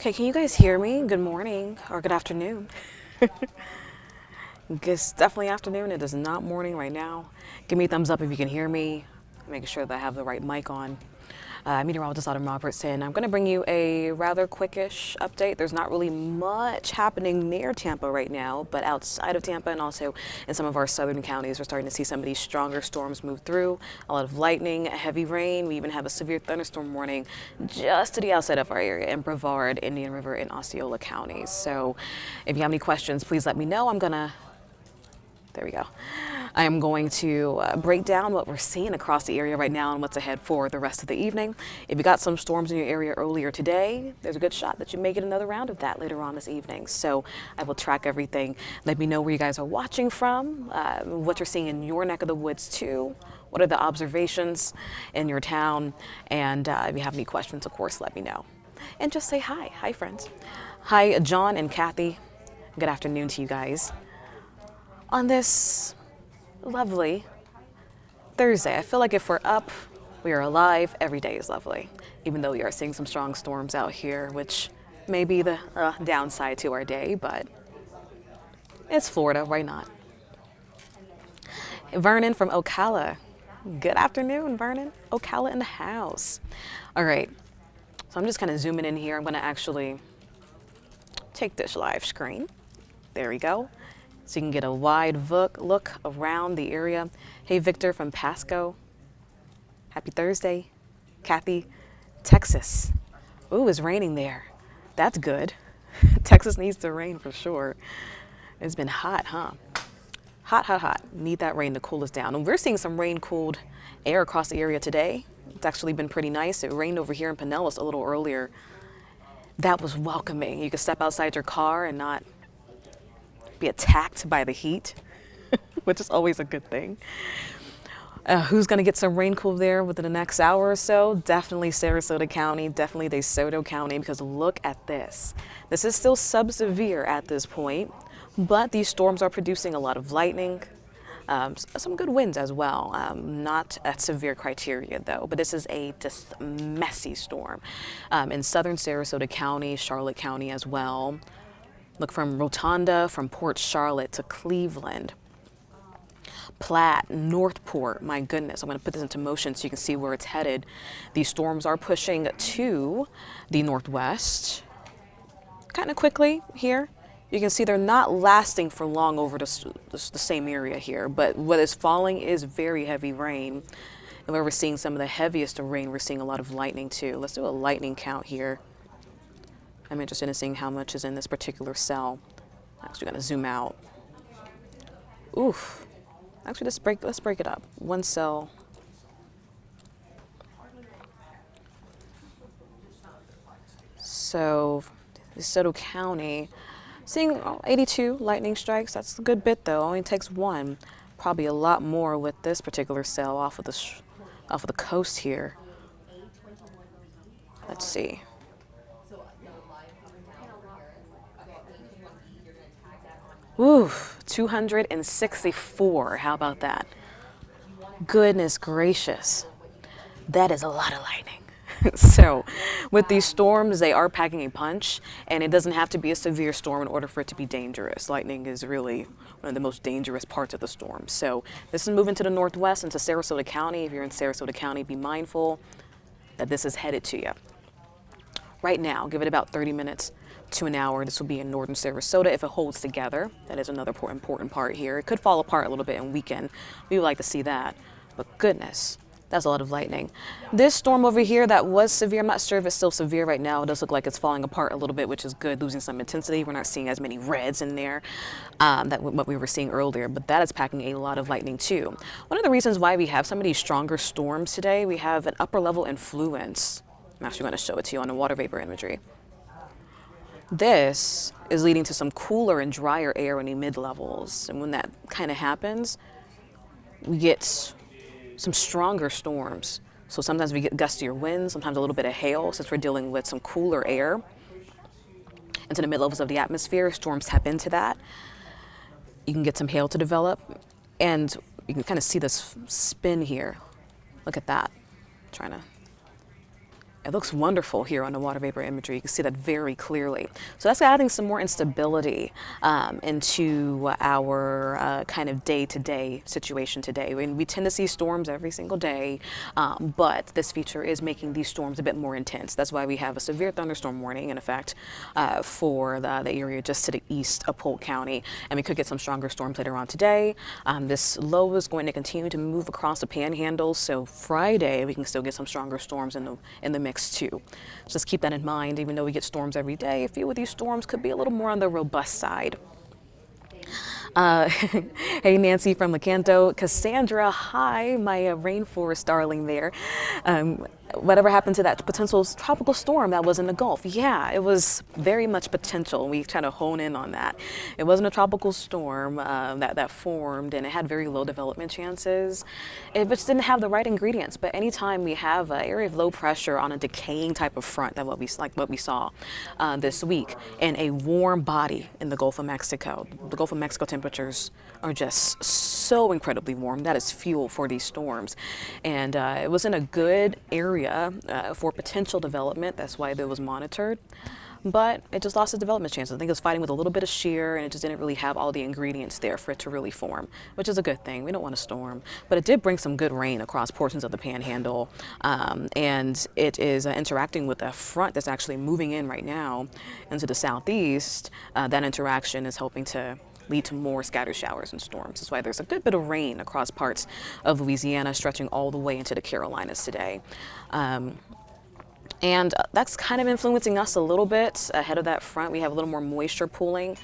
Okay, can you guys hear me? Good morning or good afternoon. It's definitely afternoon. It is not morning right now. Give me a thumbs up if you can hear me. Making sure that I have the right mic on. Meteorologist out of Robertson. I'm going to bring you a rather quickish update. There's not really much happening near Tampa right now, but outside of Tampa and also in some of our southern counties, we're starting to see some of these stronger storms move through. A lot of lightning, heavy rain. We even have a severe thunderstorm warning just to the outside of our area in Brevard, Indian River, and Osceola counties. So if you have any questions, please let me know. There we go. I am going to break down what we're seeing across the area right now and what's ahead for the rest of the evening. If you got some storms in your area earlier today, there's a good shot that you may get another round of that later on this evening. So I will track everything. Let me know where you guys are watching from, what you're seeing in your neck of the woods too. What are the observations in your town? And if you have any questions, of course, let me know. And just say hi. Hi, friends. Hi, John and Kathy. Good afternoon to you guys. On this lovely Thursday, I feel like if we're up, we are alive, every day is lovely. Even though we are seeing some strong storms out here, which may be the downside to our day, but it's Florida, why not? Vernon from Ocala. Good afternoon, Vernon. Ocala in the house. All right, so I'm just kind of zooming in here. I'm gonna actually take this live screen. There we go. So you can get a wide look around the area. Hey, Victor from Pasco. Happy Thursday. Kathy, Texas. Ooh, it's raining there. That's good. Texas needs the rain for sure. It's been hot, huh? Hot, hot, hot. Need that rain to cool us down. And we're seeing some rain-cooled air across the area today. It's actually been pretty nice. It rained over here in Pinellas a little earlier. That was welcoming. You could step outside your car and not be attacked by the heat, which is always a good thing. Who's going to get some rain cool there within the next hour or so? Definitely Sarasota County, definitely DeSoto County, because look at this. This is still sub-severe at this point, but these storms are producing a lot of lightning, some good winds as well. Not at severe criteria though, but this is a just messy storm. In southern Sarasota County, Charlotte County as well. Look from Rotunda, from Port Charlotte to Cleveland, Platte, Northport. My goodness, I'm going to put this into motion so you can see where it's headed. These storms are pushing to the northwest kind of quickly here. You can see they're not lasting for long over the same area here, but what is falling is very heavy rain. And where we're seeing some of the heaviest of rain, we're seeing a lot of lightning too. Let's do a lightning count here. I'm interested in seeing how much is in this particular cell. Actually, going to zoom out. Oof. Actually, let's break it up. One cell. So, DeSoto County, seeing 82 lightning strikes. That's a good bit, though. Only takes one. Probably a lot more with this particular cell off of the coast here. Let's see. Oof, 264. How about that? Goodness gracious. That is a lot of lightning. So with these storms, they are packing a punch, and it doesn't have to be a severe storm in order for it to be dangerous. Lightning is really one of the most dangerous parts of the storm. So this is moving to the northwest into Sarasota County. If you're in Sarasota County, be mindful that this is headed to you. Right now, give it about 30 minutes to an hour. This will be in northern Sarasota if it holds together. That is another important part here. It could fall apart a little bit and weaken. We would like to see that. But goodness, that's a lot of lightning. This storm over here that was severe, I'm not sure if it's still severe right now. It does look like it's falling apart a little bit, which is good, losing some intensity. We're not seeing as many reds in there that what we were seeing earlier, but that is packing a lot of lightning too. One of the reasons why we have some of these stronger storms today, we have an upper level influence. I'm actually going to show it to you on the water vapor imagery. This is leading to some cooler and drier air in the mid-levels. And when that kind of happens, we get some stronger storms. So sometimes we get gustier winds, sometimes a little bit of hail, since we're dealing with some cooler air into the mid-levels of the atmosphere. Storms tap into that. You can get some hail to develop, and you can kind of see this spin here. Look at that. It looks wonderful here on the water vapor imagery. You can see that very clearly. So that's adding some more instability into our kind of day-to-day situation today. We tend to see storms every single day, but this feature is making these storms a bit more intense. That's why we have a severe thunderstorm warning in effect for the area just to the east of Polk County, and we could get some stronger storms later on today. This low is going to continue to move across the panhandle, so Friday we can still get some stronger storms in the mix too. So just keep that in mind. Even though we get storms every day, a few of these storms could be a little more on the robust side. Hey, Nancy from Lecanto. Cassandra, hi, my rainforest darling there. Whatever happened to that potential tropical storm that was in the Gulf? Yeah, it was very much potential. We try to hone in on that. It wasn't a tropical storm that formed, and it had very low development chances. It just didn't have the right ingredients. But anytime we have an area of low pressure on a decaying type of front, that what we saw this week, and a warm body in the Gulf of Mexico. The Gulf of Mexico temperatures are just so incredibly warm. That is fuel for these storms, and it was in a good area for potential development. That's why it was monitored, but it just lost its development chances. I think it was fighting with a little bit of shear, and it just didn't really have all the ingredients there for it to really form, which is a good thing. We don't want a storm, but it did bring some good rain across portions of the panhandle, and it is interacting with a front that's actually moving in right now into the southeast. That interaction is helping to lead to more scattered showers and storms. That's why there's a good bit of rain across parts of Louisiana, stretching all the way into the Carolinas today. And that's kind of influencing us a little bit. Ahead of that front, we have a little more moisture pooling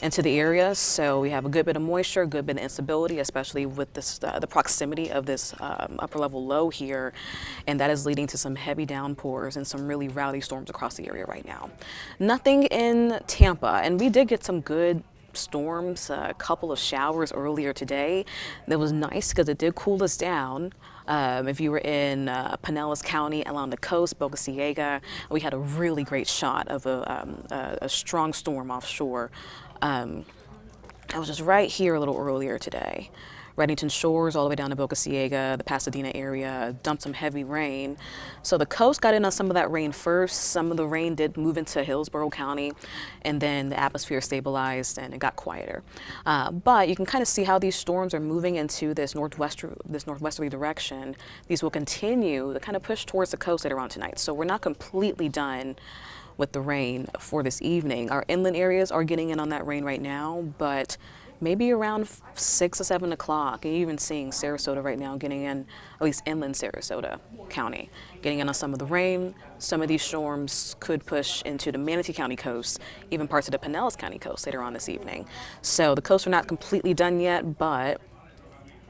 into the area, so we have a good bit of moisture, a good bit of instability, especially with this the proximity of this upper level low here, and that is leading to some heavy downpours and some really rowdy storms across the area right now. Nothing in Tampa, and we did get some good storms, a couple of showers earlier today. That was nice because it did cool us down. If you were in Pinellas County along the coast, Boca Ciega, we had a really great shot of a strong storm offshore. I was just right here a little earlier today. Reddington Shores all the way down to Boca Ciega, the Pasadena area, dumped some heavy rain. So the coast got in on some of that rain first. Some of the rain did move into Hillsborough County, and then the atmosphere stabilized and it got quieter. But you can kind of see how these storms are moving into this northwesterly direction. These will continue to kind of push towards the coast later on tonight. So we're not completely done with the rain for this evening. Our inland areas are getting in on that rain right now, but maybe around 6 or 7 o'clock, and even seeing Sarasota right now getting in, at least inland Sarasota County, getting in on some of the rain. Some of these storms could push into the Manatee County coast, even parts of the Pinellas County coast later on this evening. So the coasts are not completely done yet, but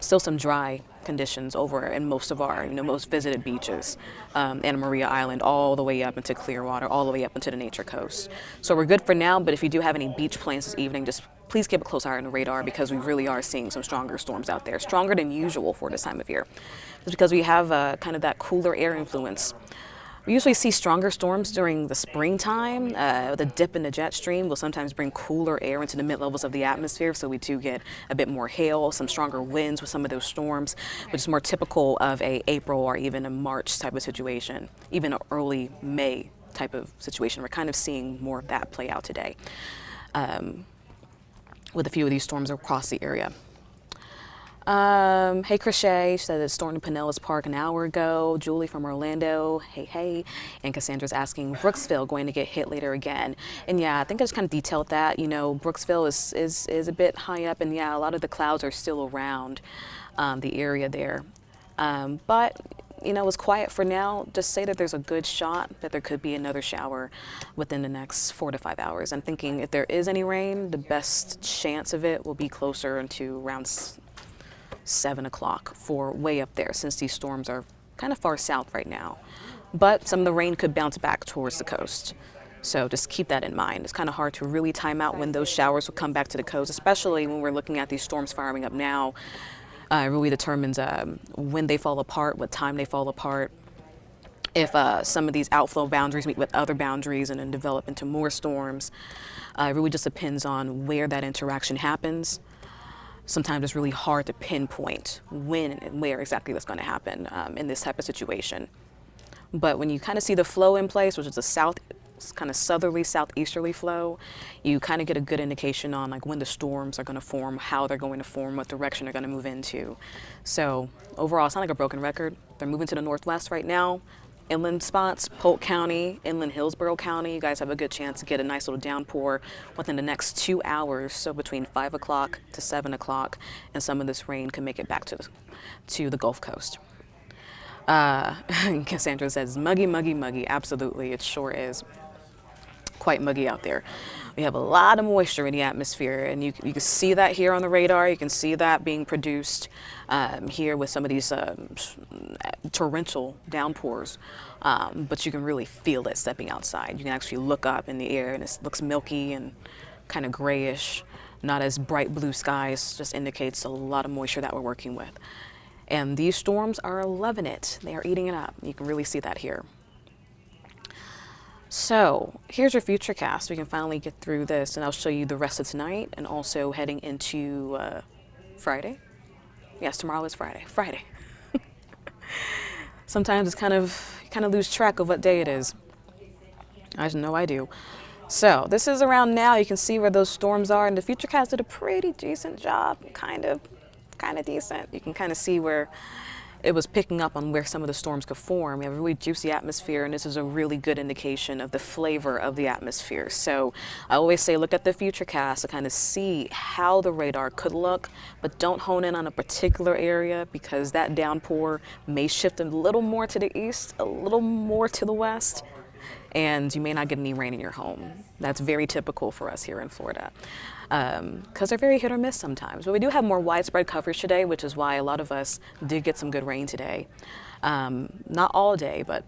still some dry conditions over in most of our, most visited beaches, Anna Maria Island, all the way up into Clearwater, all the way up into the Nature Coast. So we're good for now, but if you do have any beach plans this evening, just please keep a close eye on the radar, because we really are seeing some stronger storms out there, stronger than usual for this time of year. It's because we have kind of that cooler air influence. We usually see stronger storms during the springtime. The dip in the jet stream will sometimes bring cooler air into the mid-levels of the atmosphere, so we do get a bit more hail, some stronger winds with some of those storms, which is more typical of a April or even a March type of situation, even an early May type of situation. We're kind of seeing more of that play out today with a few of these storms across the area. Hey, Crochet, she said it stormed in Pinellas Park an hour ago. Julie from Orlando, hey. And Cassandra's asking, Brooksville going to get hit later again? And yeah, I think I just kind of detailed that. Brooksville is a bit high up, and yeah, a lot of the clouds are still around the area there. But it's quiet for now. Just say that there's a good shot that there could be another shower within the next 4 to 5 hours. I'm thinking if there is any rain, the best chance of it will be closer to around 7 o'clock for way up there, since these storms are kind of far south right now. But some of the rain could bounce back towards the coast. So just keep that in mind. It's kind of hard to really time out when those showers will come back to the coast, especially when we're looking at these storms firing up now. It really determines when they fall apart, what time they fall apart. If some of these outflow boundaries meet with other boundaries and then develop into more storms. It really just depends on where that interaction happens. Sometimes it's really hard to pinpoint when and where exactly that's going to happen in this type of situation. But when you kind of see the flow in place, which is a kind of southerly, southeasterly flow, you kind of get a good indication on like when the storms are going to form, how they're going to form, what direction they're going to move into. So overall, it's not like a broken record. They're moving to the northwest right now. Inland spots, Polk County, inland Hillsborough County, you guys have a good chance to get a nice little downpour within the next 2 hours. So between 5 o'clock to 7 o'clock, and some of this rain can make it back to the Gulf Coast. Cassandra says, muggy, muggy, muggy. Absolutely, it sure is quite muggy out there. We have a lot of moisture in the atmosphere, and you can see that here on the radar. You can see that being produced here with some of these torrential downpours, but you can really feel it stepping outside. You can actually look up in the air, and it looks milky and kind of grayish, not as bright blue skies. Just indicates a lot of moisture that we're working with. And these storms are loving it. They are eating it up. You can really see that here. So here's your futurecast. We can finally get through this, and I'll show you the rest of tonight and also heading into Friday. Yes, tomorrow is Friday. Friday. Sometimes it's kind of lose track of what day it is. I know I do. So this is around now. You can see where those storms are, and the futurecast did a pretty decent job, kind of decent. You can kind of see where it was picking up on where some of the storms could form. We have a really juicy atmosphere, and this is a really good indication of the flavor of the atmosphere. So I always say look at the futurecast to kind of see how the radar could look, but don't hone in on a particular area, because that downpour may shift a little more to the east, a little more to the west, and you may not get any rain in your home. That's very typical for us here in Florida, because they're very hit or miss sometimes. But we do have more widespread coverage today, which is why a lot of us did get some good rain today. Not all day, but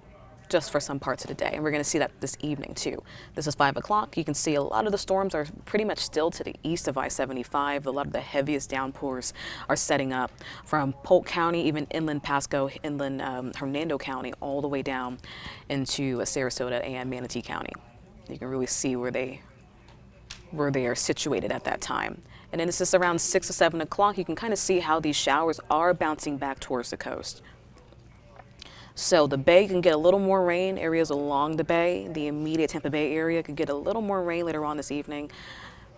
just for some parts of the day. And we're going to see that this evening too. This is 5 o'clock. You can see a lot of the storms are pretty much still to the east of I-75. A lot of the heaviest downpours are setting up from Polk County, even inland Pasco, inland Hernando County, all the way down into Sarasota and Manatee County. You can really see where they are situated at that time. And then it's just around 6 or 7 o'clock. You can kind of see how these showers are bouncing back towards the coast. So the bay can get a little more rain, areas along the bay. The immediate Tampa Bay area could get a little more rain later on this evening.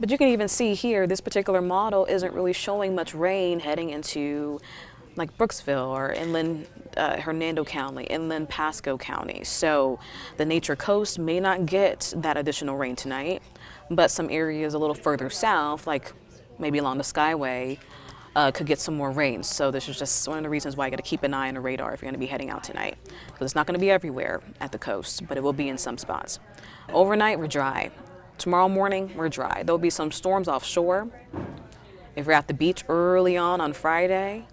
But you can even see here, this particular model isn't really showing much rain heading into like Brooksville or inland Hernando County, inland Pasco County. So the Nature Coast may not get that additional rain tonight, but some areas a little further south, like maybe along the Skyway, could get some more rain. So this is just one of the reasons why you got to keep an eye on the radar if you're going to be heading out tonight. Because it's not going to be everywhere at the coast, but it will be in some spots. Overnight, we're dry. Tomorrow morning, we're dry. There'll be some storms offshore. If you're at the beach early on Friday,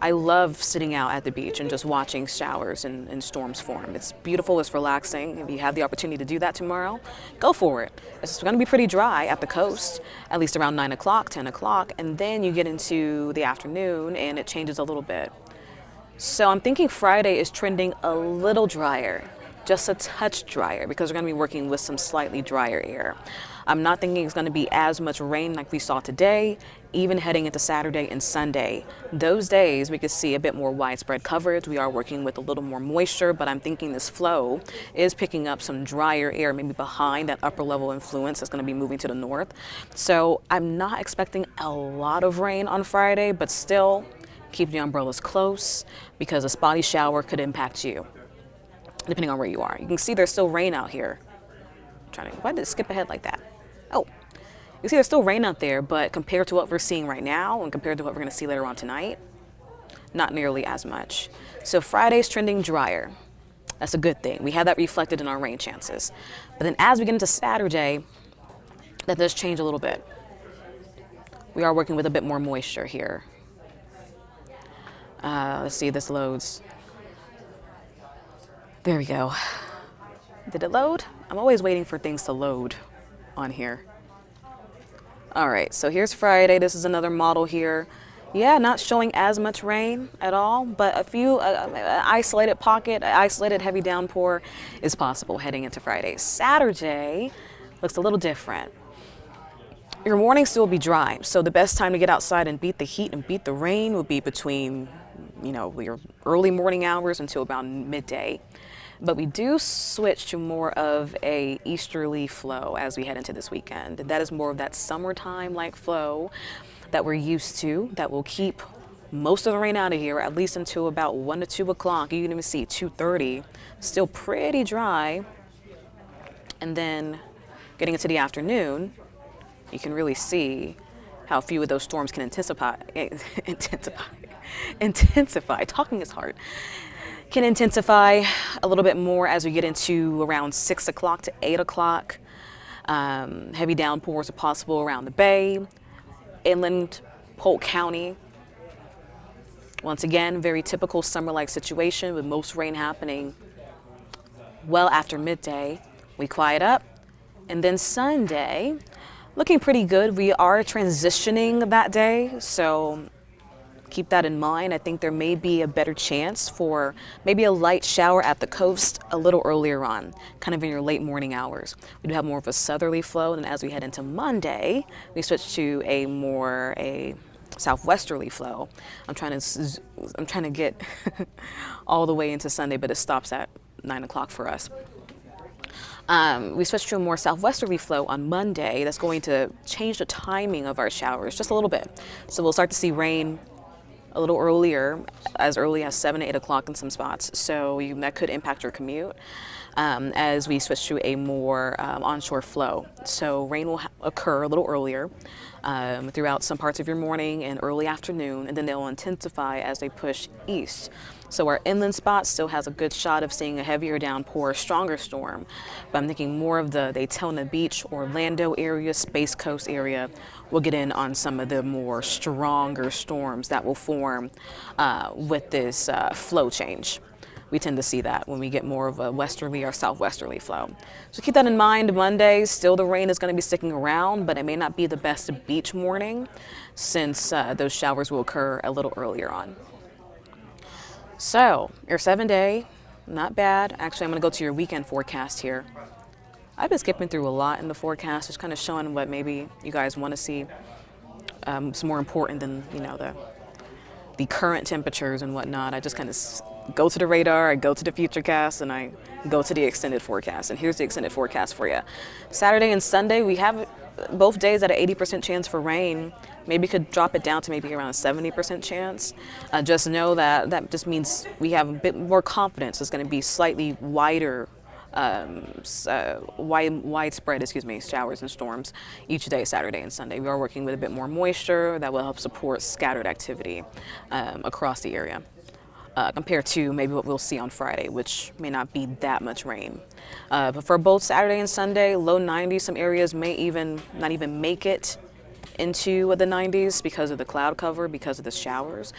I love sitting out at the beach and just watching showers and storms form. It's beautiful, it's relaxing. If you have the opportunity to do that tomorrow, go for it. It's going to be pretty dry at the coast, at least around 9 o'clock, 10 o'clock, and then you get into the afternoon and it changes a little bit. So I'm thinking Friday is trending a little drier, just a touch drier, because we're going to be working with some slightly drier air. I'm not thinking it's going to be as much rain like we saw today, even heading into Saturday and Sunday. Those days we could see a bit more widespread coverage. We are working with a little more moisture, but I'm thinking this flow is picking up some drier air, maybe behind that upper level influence that's going to be moving to the north. So I'm not expecting a lot of rain on Friday, but still keep the umbrellas close, because a spotty shower could impact you, depending on where you are. You can see there's still rain out here. Why did it skip ahead like that? Oh, you see there's still rain out there, but compared to what we're seeing right now and compared to what we're going to see later on tonight, not nearly as much. So Friday's trending drier. That's a good thing. We have that reflected in our rain chances. But then as we get into Saturday, that does change a little bit. We are working with a bit more moisture here. Let's see, this loads. There we go. Did it load? I'm always waiting for things to load on here. All right, so here's Friday. This is another model here. Yeah, not showing as much rain at all, but a few isolated pocket, isolated heavy downpour is possible heading into Friday. Saturday looks a little different. Your morning still will be dry, so the best time to get outside and beat the heat and beat the rain would be between your early morning hours until about midday. But we do switch to more of a easterly flow as we head into this weekend. And that is more of that summertime like flow that we're used to, that will keep most of the rain out of here, at least until about 1 to 2 o'clock. You can even see 2:30, still pretty dry. And then getting into the afternoon, you can really see how few of those storms can intensify. Talking is hard. Can intensify a little bit more as we get into around 6 o'clock to 8 o'clock. Heavy downpours are possible around the Bay, inland Polk County. Once again, very typical summer-like situation with most rain happening well after midday. We quiet up, and then Sunday, looking pretty good. We are transitioning that day, so keep that in mind. I think there may be a better chance for maybe a light shower at the coast a little earlier on, kind of in your late morning hours. We do have more of a southerly flow, and as we head into Monday, we switch to a southwesterly flow. I'm trying to get all the way into Sunday, but it stops at 9 o'clock for us. We switch to a more southwesterly flow on Monday. That's going to change the timing of our showers just a little bit. So we'll start to see rain a little earlier, as early as 7 to 8 o'clock in some spots. So that could impact your commute as we switch to a more onshore flow. So rain will occur a little earlier throughout some parts of your morning and early afternoon, and then they'll intensify as they push east. So our inland spot still has a good shot of seeing a heavier downpour, stronger storm. But I'm thinking more of the Daytona Beach, Orlando area, Space Coast area will get in on some of the more stronger storms that will form with this flow change. We tend to see that when we get more of a westerly or southwesterly flow. So keep that in mind. Monday, still the rain is going to be sticking around, but it may not be the best beach morning since those showers will occur a little earlier on. So your 7-day, not bad. Actually, I'm going to go to your weekend forecast here. I've been skipping through a lot in the forecast, just kind of showing what maybe you guys want to see. It's more important than, the current temperatures and whatnot. I just kind of go to the radar, I go to the futurecast, and I go to the extended forecast. And here's the extended forecast for you. Saturday and Sunday, we have both days at an 80% chance for rain. Maybe could drop it down to maybe around a 70% chance. Just know that just means we have a bit more confidence. It's going to be slightly wider, widespread, showers and storms each day, Saturday and Sunday. We are working with a bit more moisture that will help support scattered activity across the area. Compared to maybe what we'll see on Friday, which may not be that much rain. But for both Saturday and Sunday, low 90s, some areas may not even make it into the 90s because of the cloud cover, because of the showers.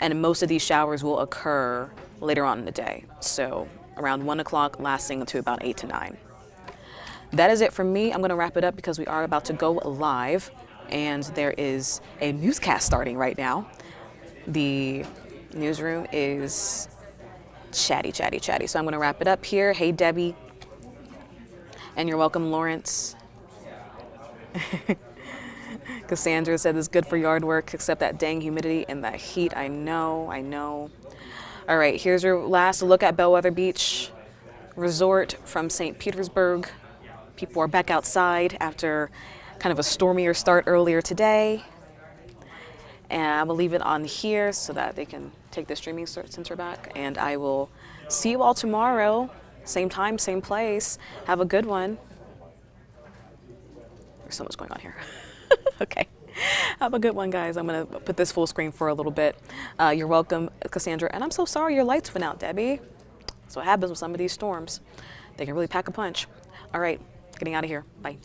And most of these showers will occur later on in the day. So around 1 o'clock, lasting until about 8 to 9. That is it for me. I'm going to wrap it up because we are about to go live. And there is a newscast starting right now. The newsroom is chatty. So I'm going to wrap it up here. Hey, Debbie. And you're welcome, Lawrence. Cassandra said it's good for yard work, except that dang humidity and that heat. I know. All right, here's your last look at Bellwether Beach Resort from St. Petersburg. People are back outside after kind of a stormier start earlier today. And I'm gonna leave it on here so that they can take the streaming center back. And I will see you all tomorrow, same time, same place. Have a good one. There's so much going on here. Okay. Have a good one, guys. I'm going to put this full screen for a little bit. You're welcome, Cassandra. And I'm so sorry your lights went out, Debbie. That's what happens with some of these storms. They can really pack a punch. All right. Getting out of here. Bye.